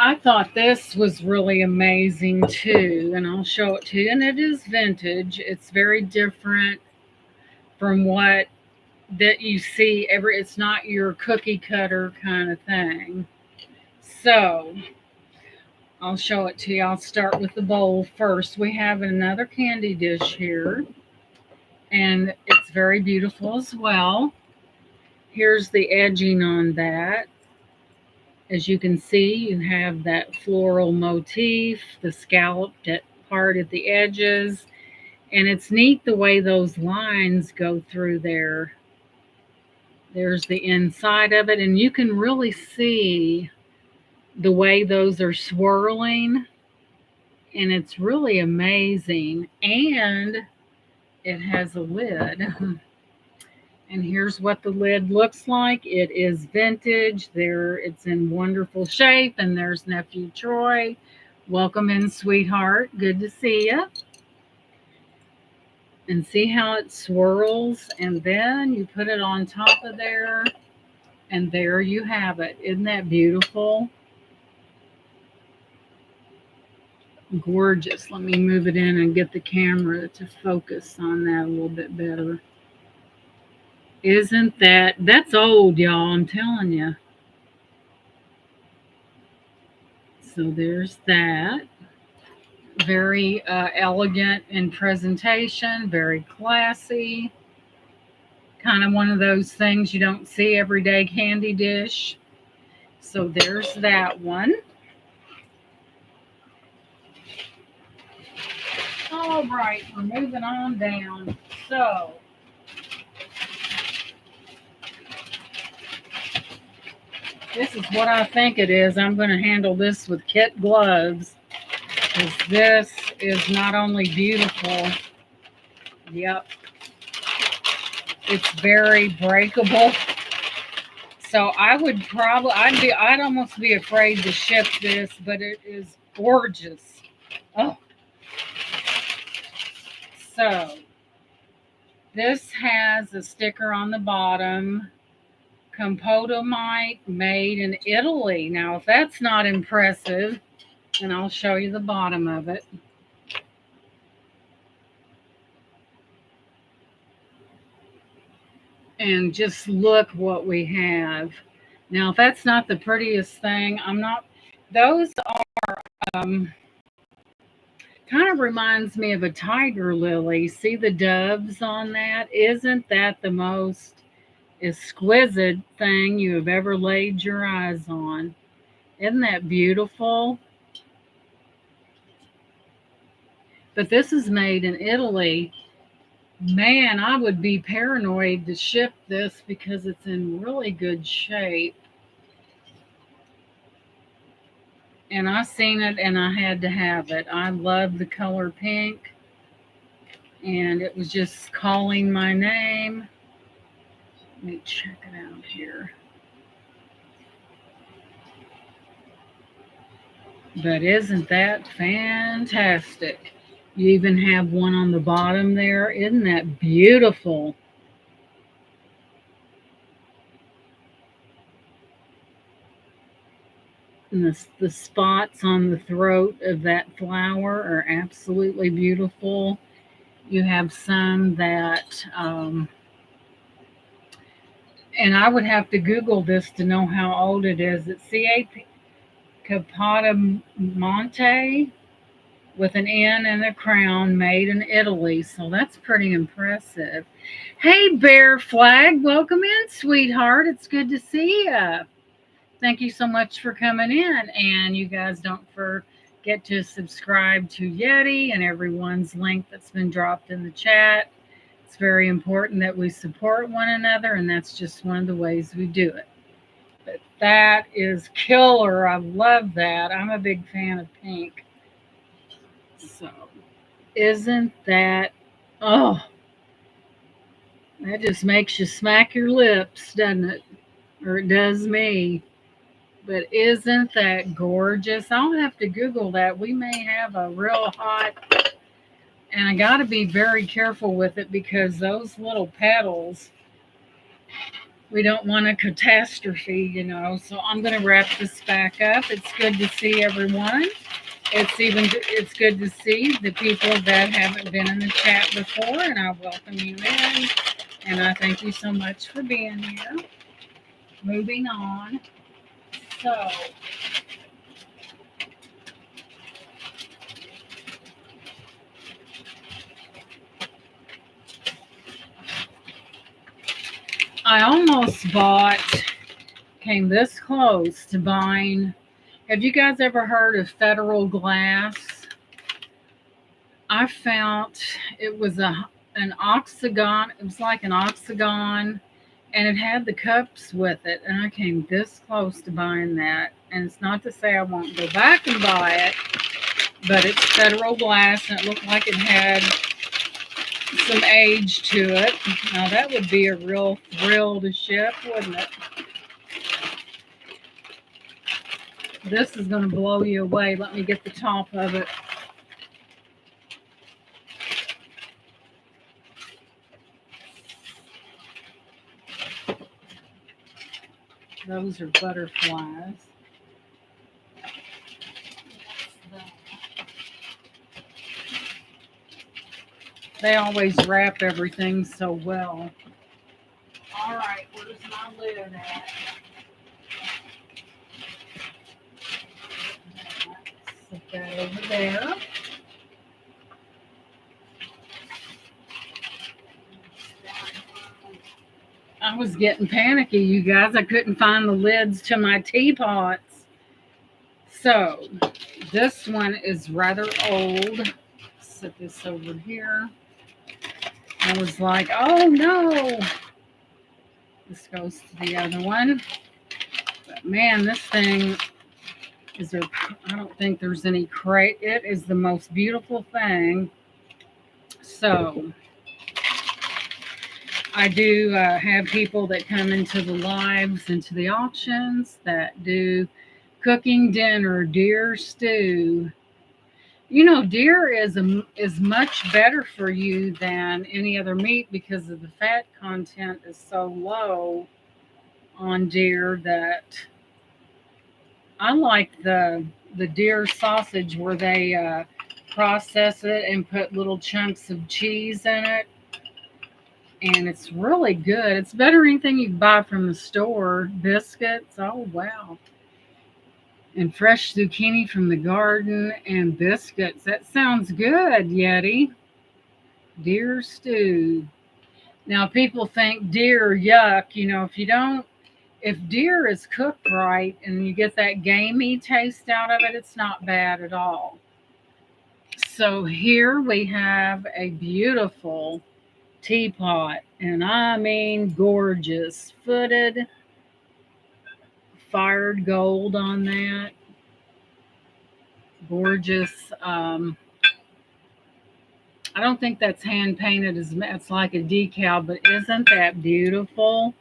I thought this was really amazing too, and I'll show it to you. And it is vintage. It's very different from what that you see it's not your cookie cutter kind of thing. So I'll show it to you. I'll start with the bowl first. We have another candy dish here, and it's very beautiful as well. Here's the edging on that. As you can see, you have that floral motif, the scalloped part at the edges, and it's neat the way those lines go through there. There's the inside of it, and you can really see the way those are swirling, and it's really amazing. And it has a lid. And here's what the lid looks like. It is vintage. It's in wonderful shape. And there's nephew Troy. Welcome in, sweetheart. Good to see you. And see how it swirls, and then you put it on top of there, and there you have it. Isn't that beautiful? Gorgeous. Let me move it in and get the camera to focus on that a little bit better. Isn't that's old, y'all, I'm telling you. So there's that. Very elegant in presentation, very classy. Kind of one of those things you don't see everyday candy dish. So there's that one. All right, we're moving on down. So this is what I think it is. I'm going to handle this with kit gloves, because this is not only beautiful, yep, it's very breakable. So I'd almost be afraid to ship this, but it is gorgeous. Oh. So this has a sticker on the bottom, Compotomite, made in Italy. Now, if that's not impressive, then I'll show you the bottom of it. And just look what we have. Now, if that's not the prettiest thing, those are, kind of reminds me of a tiger lily. See the doves on that? Isn't that the most exquisite thing you have ever laid your eyes on? Isn't that beautiful? But this is made in Italy. Man, I would be paranoid to ship this because it's in really good shape. And I seen it and I had to have it. I love the color pink. And it was just calling my name. Let me check it out here. But isn't that fantastic? You even have one on the bottom there. Isn't that beautiful? And the spots on the throat of that flower are absolutely beautiful. You have some that, and I would have to Google this to know how old it is. It's C.A. Capodimonte with an N and a crown, made in Italy. So that's pretty impressive. Hey, Bear Flag, welcome in, sweetheart. It's good to see you. Thank you so much for coming in. And you guys don't forget to subscribe to Yeti and everyone's link that's been dropped in the chat. It's very important that we support one another, and that's just one of the ways we do it. But that is killer. I love that. I'm a big fan of pink. So, isn't that, oh, that just makes you smack your lips, doesn't it? Or it does me. But isn't that gorgeous? I'll have to Google that. We may have a real hot, and I got to be very careful with it because those little petals, we don't want a catastrophe, So I'm going to wrap this back up. It's good to see everyone. It's good to see the people that haven't been in the chat before, and I welcome you in. And I thank you so much for being here. Moving on. So, I almost came this close to buying. Have you guys ever heard of Federal Glass? I found it was an octagon. It was like an octagon, and it had the cups with it. And I came this close to buying that. And it's not to say I won't go back and buy it, but it's Federal Glass, and it looked like it had some age to it. Now that would be a real thrill to ship, wouldn't it? This is going to blow you away. Let me get the top of it. Those are butterflies. They always wrap everything so well. All right, where's my lid at? Set that over there. I was getting panicky, you guys. I couldn't find the lids to my teapots. So, this one is rather old. Set this over here. I was like, oh no. This goes to the other one. But man, this thing is I don't think there's any crate. It is the most beautiful thing. So, I do have people that come into the lives, into the auctions that do cooking dinner, deer stew. You know, deer is much better for you than any other meat because of the fat content is so low on deer that I like the deer sausage where they process it and put little chunks of cheese in it. And it's really good. It's better than anything you can buy from the store. Biscuits, oh wow. And fresh zucchini from the garden and biscuits. That sounds good, Yeti. Deer stew. Now people think deer, yuck. You know, if deer is cooked right and you get that gamey taste out of it, it's not bad at all. So here we have a beautiful teapot, and I mean gorgeous, footed, fired gold on that. Gorgeous. I don't think that's hand painted. It's like a decal, but isn't that beautiful?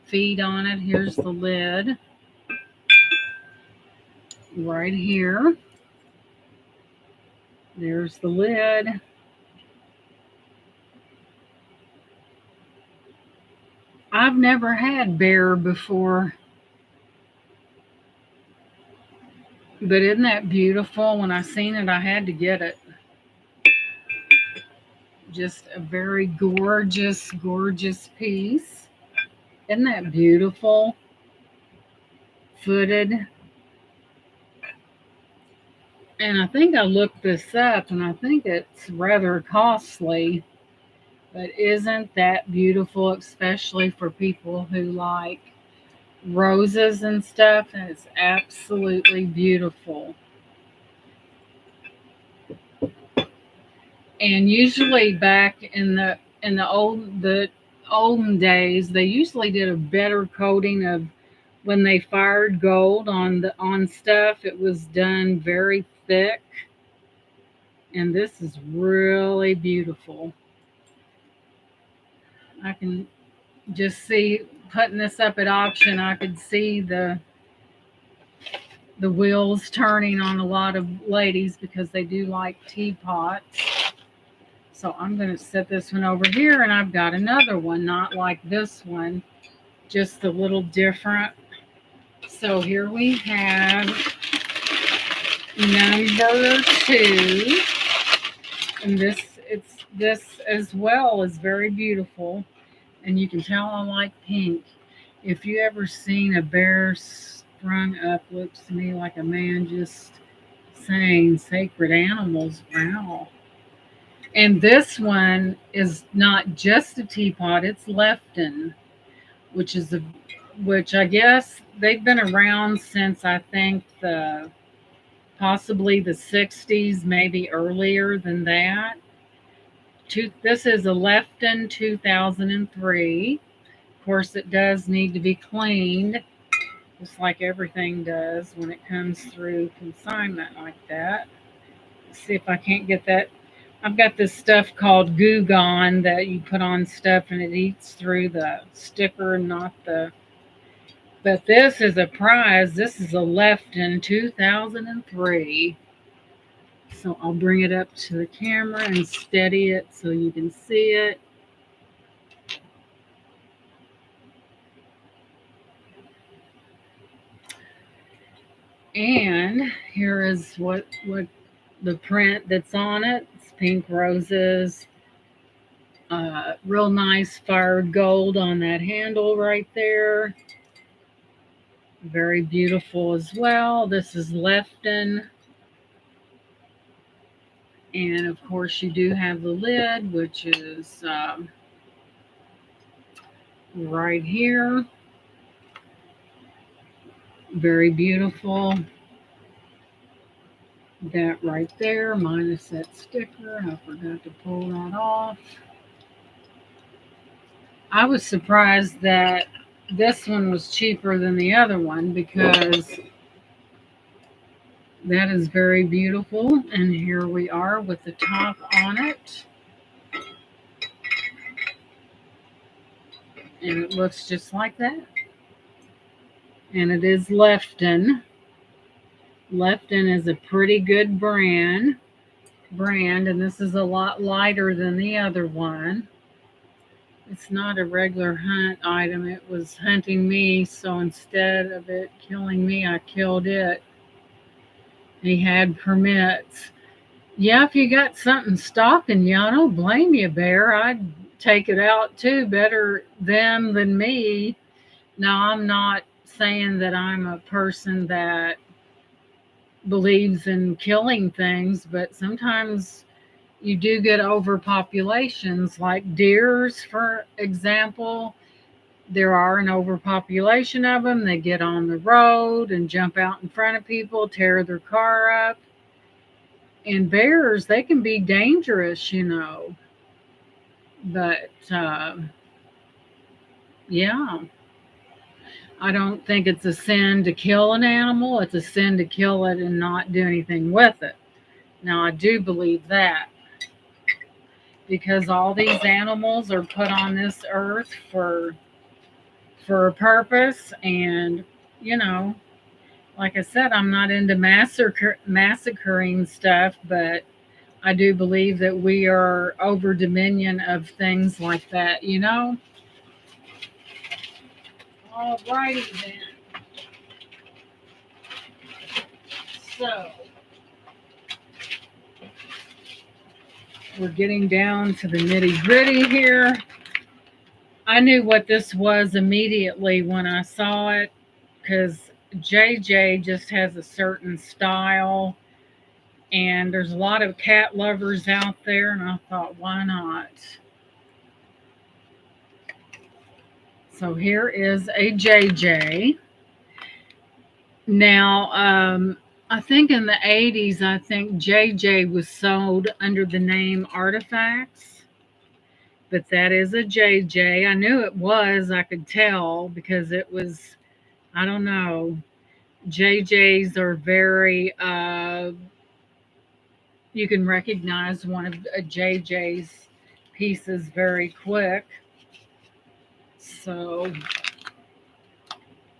Feet on it. Here's the lid. Right here. There's the lid. I've never had bear before. But isn't that beautiful? When I seen it, I had to get it. Just a very gorgeous, gorgeous piece. Isn't that beautiful? Footed. And I think I looked this up, and I think it's rather costly. But isn't that beautiful, especially for people who like roses and stuff? And it's absolutely beautiful. And usually back in the olden days, they usually did a better coating of when they fired gold on stuff. It was done very thick, and this is really beautiful. I can just see putting this up at auction. I could see the wheels turning on a lot of ladies because they do like teapots. So I'm going to set this one over here, and I've got another one, not like this one, just a little different. So here we have number 2, and this as well is very beautiful, and you can tell I like pink. If you ever seen a bear sprung up, looks to me like a man just saying sacred animals. Wow. And this one is not just a teapot, it's Lefton, which is a which I guess they've been around since I think the possibly the 60s, maybe earlier than that. This is a Lefton 2003. Of course, it does need to be cleaned, just like everything does when it comes through consignment like that. Let's see if I can't get that. I've got this stuff called Goo Gone that you put on stuff and it eats through the sticker, not the. But this is a prize. This is a Lefton 2003. So I'll bring it up to the camera and steady it so you can see it. And here is what the print that's on it. It's pink roses, real nice fired gold on that handle right there. Very beautiful as well. This is Lefton. And of course, you do have the lid, which is right here. Very beautiful. That right there, minus that sticker. I forgot to pull that off. I was surprised that this one was cheaper than the other one because that is very beautiful. And here we are with the top on it. And it looks just like that. And it is Lefton. Lefton is a pretty good brand, and this is a lot lighter than the other one. It's not a regular hunt item. It was hunting me, so instead of it killing me, I killed it. He had permits. Yeah, if you got something stalking you, I don't blame you, Bear. I'd take it out too. Better them than me. Now, I'm not saying that I'm a person that believes in killing things, but sometimes you do get overpopulations, like deers, for example. There are an overpopulation of them. They get on the road and jump out in front of people, tear their car up. And bears, they can be dangerous, you know. But yeah, I don't think it's a sin to kill an animal. It's a sin to kill it and not do anything with it. Now, I do believe that because all these animals are put on this earth for a purpose. And, you know, like I said, I'm not into massacring stuff, but I do believe that we are over dominion of things like that, you know? Alrighty then. So we're getting down to the nitty gritty here. I knew what this was immediately when I saw it because JJ just has a certain style, and there's a lot of cat lovers out there, and I thought, why not? So here is a JJ. Now, I think in the 80s, I think JJ was sold under the name Artifacts, but that is a JJ. I knew it was, I could tell because it was, I don't know. JJs are very, you can recognize one of a JJ's pieces very quick. So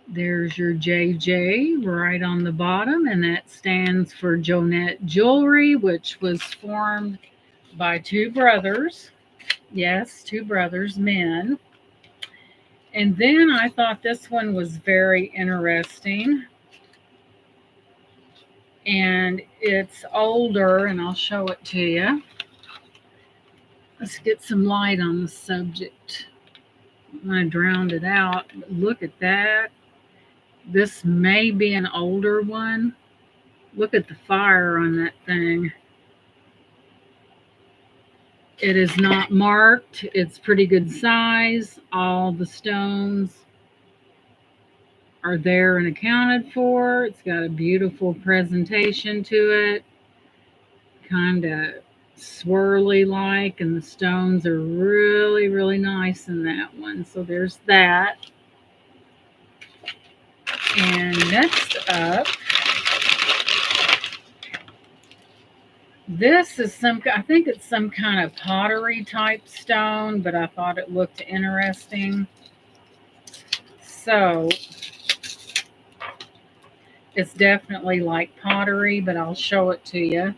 there's your JJ right on the bottom, and that stands for Jonette Jewelry, which was formed by two brothers. Yes, two brothers, men. And then I thought this one was very interesting. And it's older, and I'll show it to you. Let's get some light on the subject. I drowned it out. But look at that. This may be an older one. Look at the fire on that thing. It is not marked. It's pretty good size. All the stones are there and accounted for. It's got a beautiful presentation to it, kind of swirly like, and the stones are really, really nice in that one. So there's that. And next up, this is I think it's some kind of pottery type stone, but I thought it looked interesting. So it's definitely like pottery, but I'll show it to you.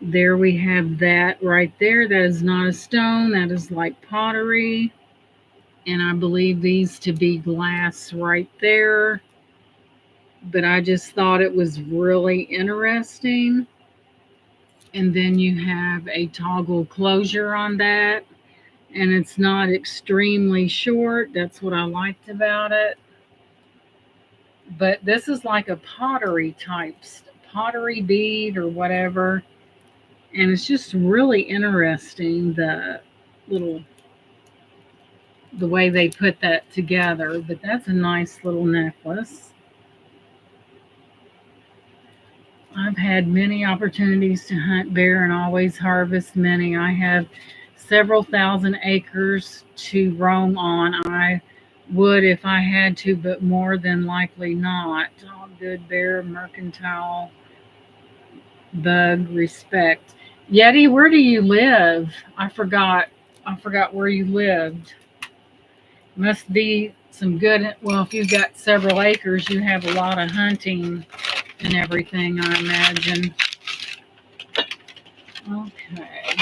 There we have that right there. That is not a stone, that is like pottery. And I believe these to be glass right there. But I just thought it was really interesting. And then you have a toggle closure on that. And it's not extremely short. That's what I liked about it. But this is like a pottery type, pottery bead or whatever. And it's just really interesting, little the way they put that together. But that's a nice little necklace. I've had many opportunities to hunt bear and always harvest many. I have several thousand acres to roam on. I would if I had to, but more than likely not. All good bear, mercantile, bug, respect. Yeti, where do you live? I forgot. I forgot where you lived. Must be some good. Well, if you've got several acres, you have a lot of hunting and everything, I imagine. Okay.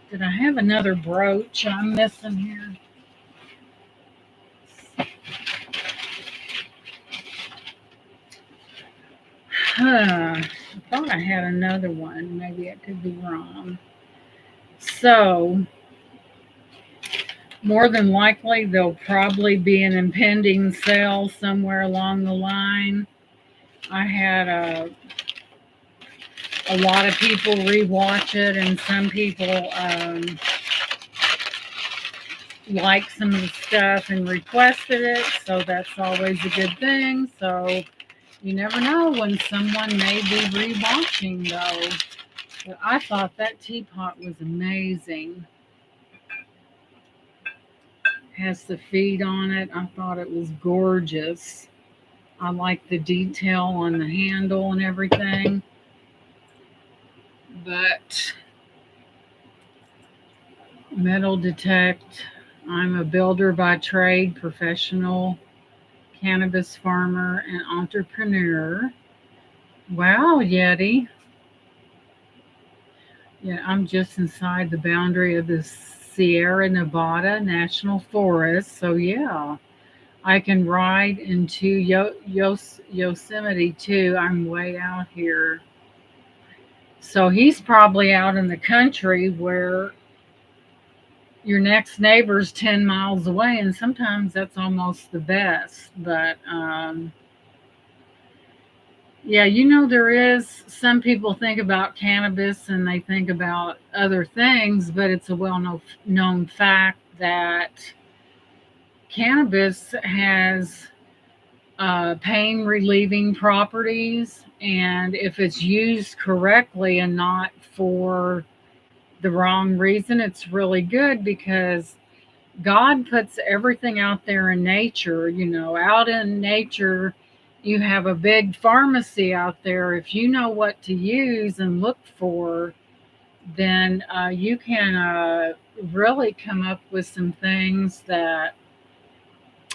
Did I have another brooch I'm missing here? I thought I had another one. Maybe I could be wrong. So, more than likely, there'll probably be an impending sale somewhere along the line. I had a lot of people rewatch it, and some people like some of the stuff and requested it, so that's always a good thing. So you never know when someone may be rewatching, though. But I thought that teapot was amazing. Has the feet on it. I thought it was gorgeous. I like the detail on the handle and everything. But metal detect. I'm a builder by trade, professional cannabis farmer, and entrepreneur. Wow, Yeti. Yeah, I'm just inside the boundary of the Sierra Nevada National Forest. So, yeah, I can ride into Yosemite too. I'm way out here. So, he's probably out in the country where your next neighbor's 10 miles away, and sometimes that's almost the best. But yeah, there is some people think about cannabis and they think about other things, but it's a known fact that cannabis has pain relieving properties, and if it's used correctly and not for the wrong reason, it's really good because God puts everything out there in nature. Out in nature, you have a big pharmacy out there. If you know what to use and look for, then you can really come up with some things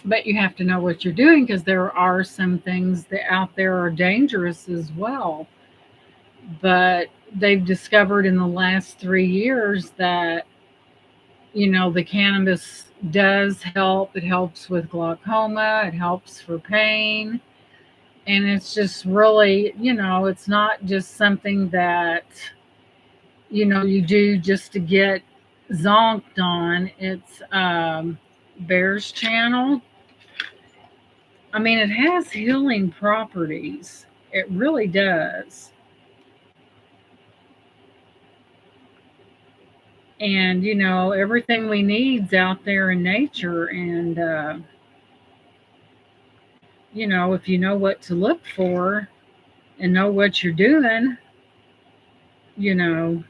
but you have to know what you're doing because there are some things that out there are dangerous as well. But they've discovered in the last 3 years that the cannabis does help. It helps with glaucoma, it helps for pain. And it's just really, it's not just something that, you do just to get zonked on. It's Bear's Channel. I mean, it has healing properties. It really does. And, everything we need's out there in nature. And, if you know what to look for and know what you're doing, you know,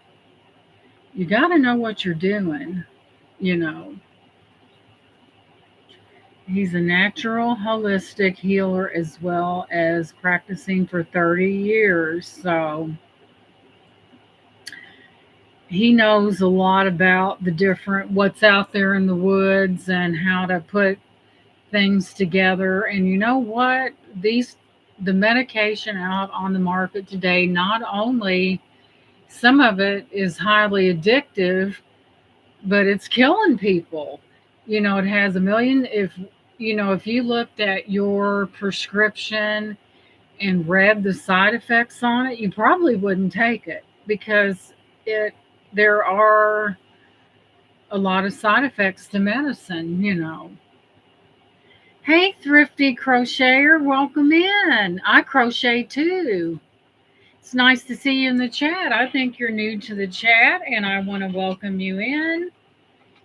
you got to know what you're doing, you know. He's a natural, holistic healer as well as practicing for 30 years. So he knows a lot about the different, what's out there in the woods and how to put things together. And you know what? The medication out on the market today, not only some of it is highly addictive, but it's killing people. It has a million, if you looked at your prescription and read the side effects on it, you probably wouldn't take it because it there are a lot of side effects to medicine. Hey, thrifty crocheter, welcome in. I crochet too. It's nice to see you in the chat. I think you're new to the chat, and I want to welcome you in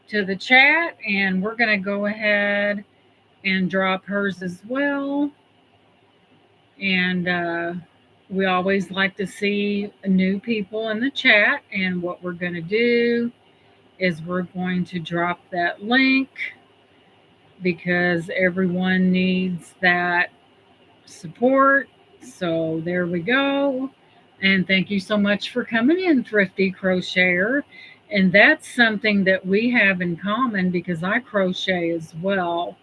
to the chat. And we're going to go ahead and drop hers as well. And we always like to see new people in the chat. And what we're going to do is we're going to drop that link because everyone needs that support. So there we go. And thank you so much for coming in, Thrifty Crocheter. And that's something that we have in common because I crochet as well.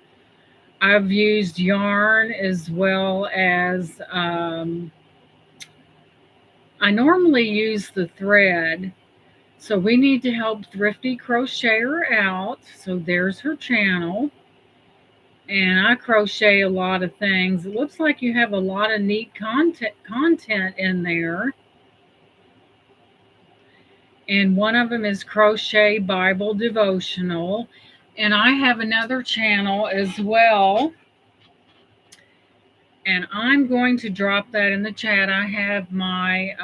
I've used yarn as well as I normally use the thread. So we need to help Thrifty Crocheter out. So there's her channel. And I crochet a lot of things. It looks like you have a lot of neat content in there. And one of them is Crochet Bible Devotional. And I have another channel as well. And I'm going to drop that in the chat. I have my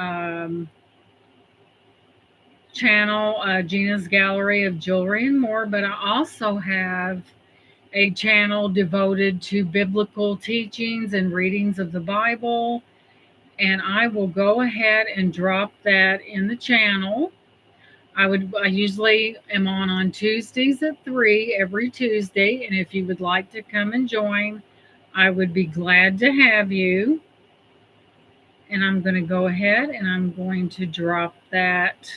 channel, Gina's Gallery of Jewelry and More, but I also have a channel devoted to biblical teachings and readings of the Bible. And I will go ahead and drop that in the channel. I usually am on Tuesdays at 3 every Tuesday. And if you would like to come and join, I would be glad to have you. And I'm going to go ahead and I'm going to drop that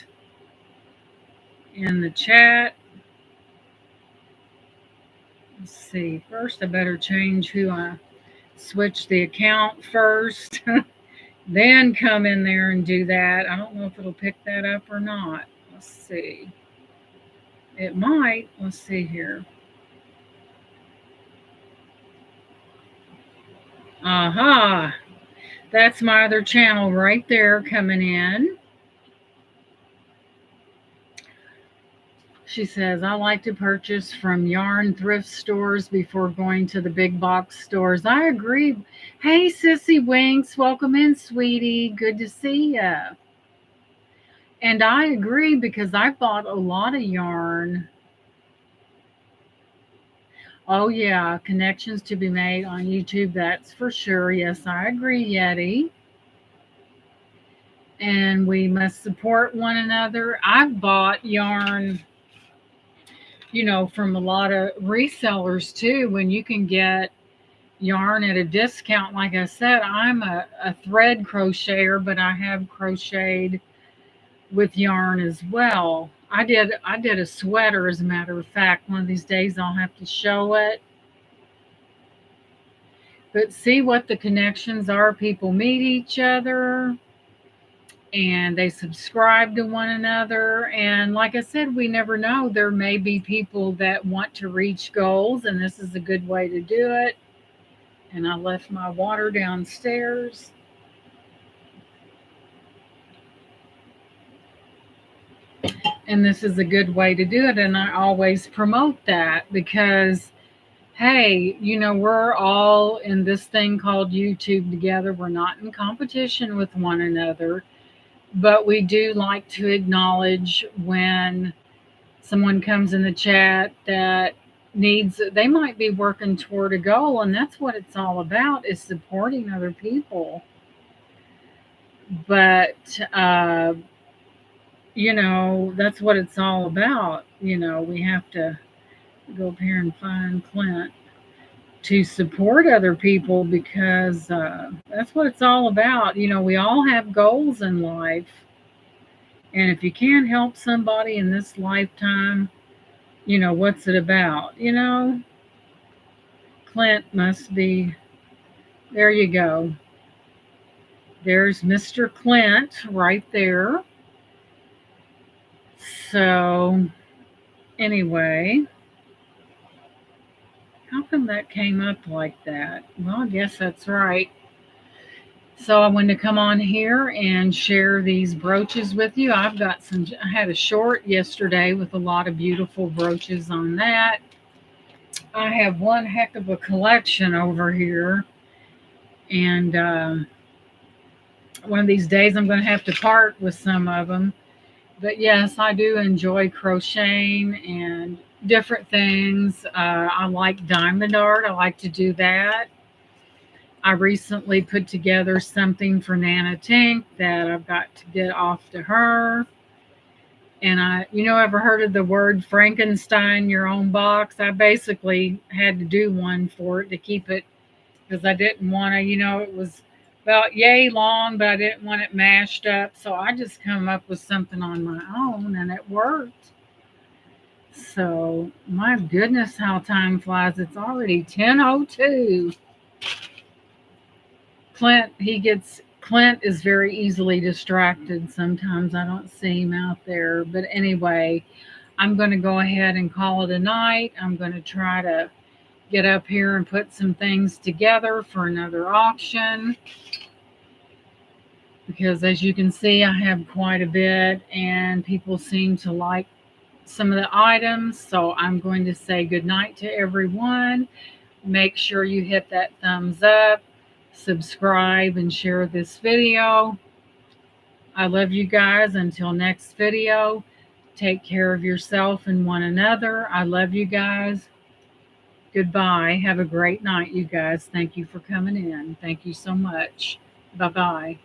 in the chat. Let's see. First, I better change who I switch the account first. Then come in there and do that. I don't know if it'll pick that up or not. Let's see. It might. Let's see here. Aha. That's my other channel right there coming in. She says, I like to purchase from yarn thrift stores before going to the big box stores. I agree. Hey, Sissy Winks. Welcome in, sweetie. Good to see you. And I agree because I bought a lot of yarn. Oh, yeah. Connections to be made on YouTube. That's for sure. Yes, I agree, Yeti. And we must support one another. I've bought yarn, from a lot of resellers too, when you can get yarn at a discount. Like I said, I'm a thread crocheter, but I have crocheted with yarn as well. I did a sweater, as a matter of fact. One of these days I'll have to show it. But see what the connections are. People meet each other and they subscribe to one another. And like I said, we never know. There may be people that want to reach goals, and this is a good way to do it. And I left my water downstairs. And this is a good way to do it. And I always promote that because, hey, we're all in this thing called YouTube together. We're not in competition with one another. But we do like to acknowledge when someone comes in the chat that needs, they might be working toward a goal, and that's what it's all about, is supporting other people. But that's what it's all about. We have to go up here and find Clint, to support other people, because that's what it's all about. We all have goals in life, and if you can't help somebody in this lifetime, what's it about? Clint must be, there you go. There's Mr. Clint right there. So, anyway, how come that came up like that? Well, I guess that's right. So, I wanted to come on here and share these brooches with you. I had a short yesterday with a lot of beautiful brooches on that. I have one heck of a collection over here, and one of these days I'm going to have to part with some of them. But yes, I do enjoy crocheting and different things. I like diamond art. I like to do that. I recently put together something for Nana Tink that I've got to get off to her. And ever heard of the word Frankenstein your own box? I basically had to do one for it to keep it, because I didn't want to, it was about yay long, but I didn't want it mashed up. So I just come up with something on my own, and it worked. So my goodness, how time flies. It's already 10:02. Clint is very easily distracted. Sometimes I don't see him out there. But anyway, I'm going to go ahead and call it a night. I'm going to try to get up here and put some things together for another auction, because as you can see, I have quite a bit and people seem to like some of the items. So I'm going to say good night to everyone. Make sure you hit that thumbs up, subscribe, and share this video. I love you guys. Until next video, take care of yourself and one another. I love you guys. Goodbye. Have a great night, you guys. Thank you for coming in. Thank you so much. Bye-bye.